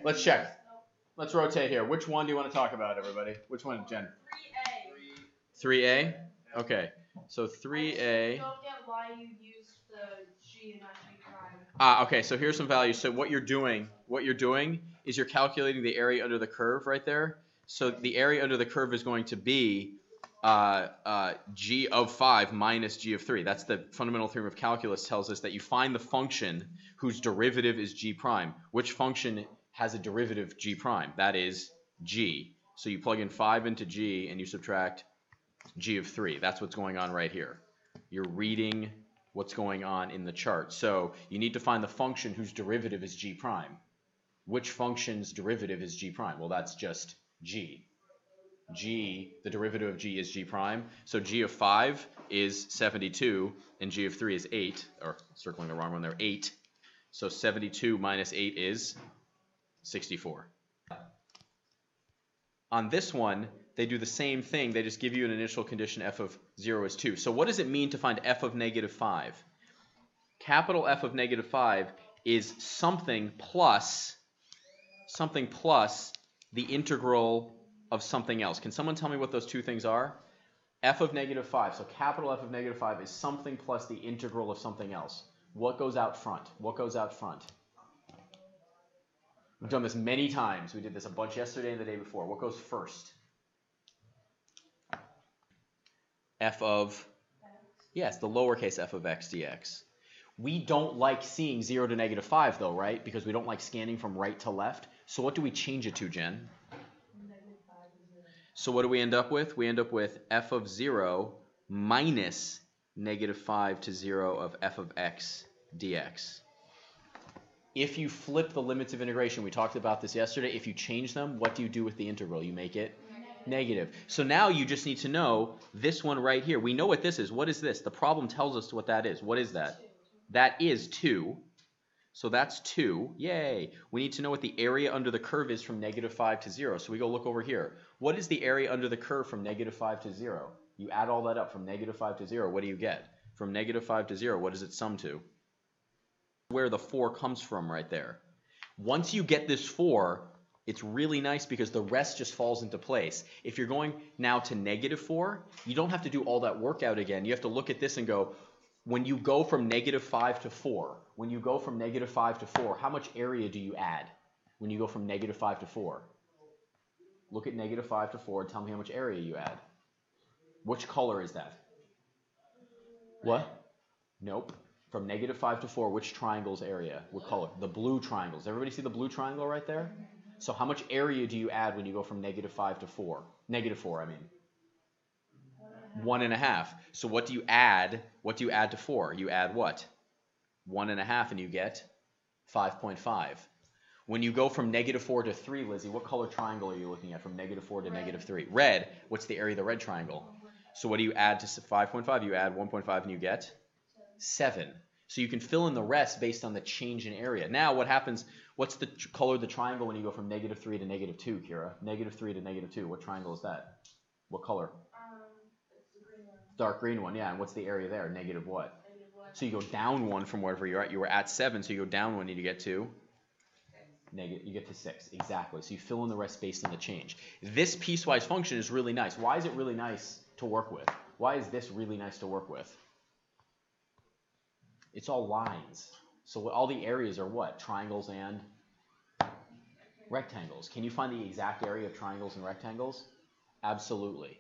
Let's check. Let's rotate here. Which one do you want to talk about, everybody? Which one, Jen? 3A. 3A? Okay. So 3A. Don't get why you used the G and not G prime. Okay, so here's some values. So what you're doing is you're calculating the area under the curve right there. So the area under the curve is going to be G of 5 minus G of 3. That's the fundamental theorem of calculus, tells us that you find the function whose derivative is G prime. Which function has a derivative G prime? That is G. So you plug in 5 into G and you subtract G of 3. That's what's going on right here. You're reading what's going on in the chart. So you need to find the function whose derivative is G prime. Which function's derivative is G prime? Well, that's just G. G, the derivative of G is G prime. So G of 5 is 72 and G of 3 is 8, or circling the wrong one there, 8. So 72 minus 8 is 64. On this one, they do the same thing. They just give you an initial condition f of 0 is 2. So what does it mean to find f of negative 5? Capital F of negative 5 is something plus the integral of something else. Can someone tell me what those two things are? F of negative 5. So capital F of negative 5 is something plus the integral of something else. What goes out front? What goes out front? We've done this many times. We did this a bunch yesterday and the day before. What goes first? F of, yes, the lowercase f of x dx. We don't like seeing 0 to negative 5 though, right? Because we don't like scanning from right to left. So what do we change it to, Jen? So what do we end up with? We end up with f of 0 minus negative 5 to 0 of f of x dx. If you flip the limits of integration, we talked about this yesterday, if you change them, what do you do with the integral? You make it negative. So now you just need to know this one right here. We know what this is. What is this? The problem tells us what that is. What is that? That is 2. So that's 2. Yay. We need to know what the area under the curve is from negative 5 to 0. So we go look over here. What is the area under the curve from negative 5 to 0? You add all that up from negative 5 to 0. What do you get? From negative 5 to 0, what does it sum to? Where the 4 comes from right there. Once you get this 4, it's really nice because the rest just falls into place. If you're going now to negative 4, you don't have to do all that work out again. You have to look at this and go, when you go from negative 5 to 4, how much area do you add when you go from negative 5 to 4? Look at negative 5 to 4 and tell me how much area you add. Which color is that? What? Nope. From negative 5 to 4, which triangle's area? What color? The blue triangles. Everybody see the blue triangle right there? So how much area do you add when you go from negative 5 to 4? Negative 4, I mean. 1.5. So what do you add? What do you add to 4? You add what? 1.5 and you get 5.5. When you go from negative 4 to 3, Lizzie, what color triangle are you looking at from negative 4 to negative 3? Red. What's the area of the red triangle? So what do you add to 5.5? You add 1.5 and you get 7. So you can fill in the rest based on the change in area. Now what happens, what's the color of the triangle when you go from negative 3 to negative 2, Kira? Negative 3 to negative 2, what triangle is that? What color? It's the green one. Dark green one, yeah. And what's the area there? Negative what? Negative 1. So you go down 1 from wherever you're at. You were at 7, so you go down 1 and you get to? Negative, you get to 6, exactly. So you fill in the rest based on the change. This piecewise function is really nice. Why is it really nice to work with? Why is this really nice to work with? It's all lines. So all the areas are what? Triangles and rectangles. Can you find the exact area of triangles and rectangles? Absolutely.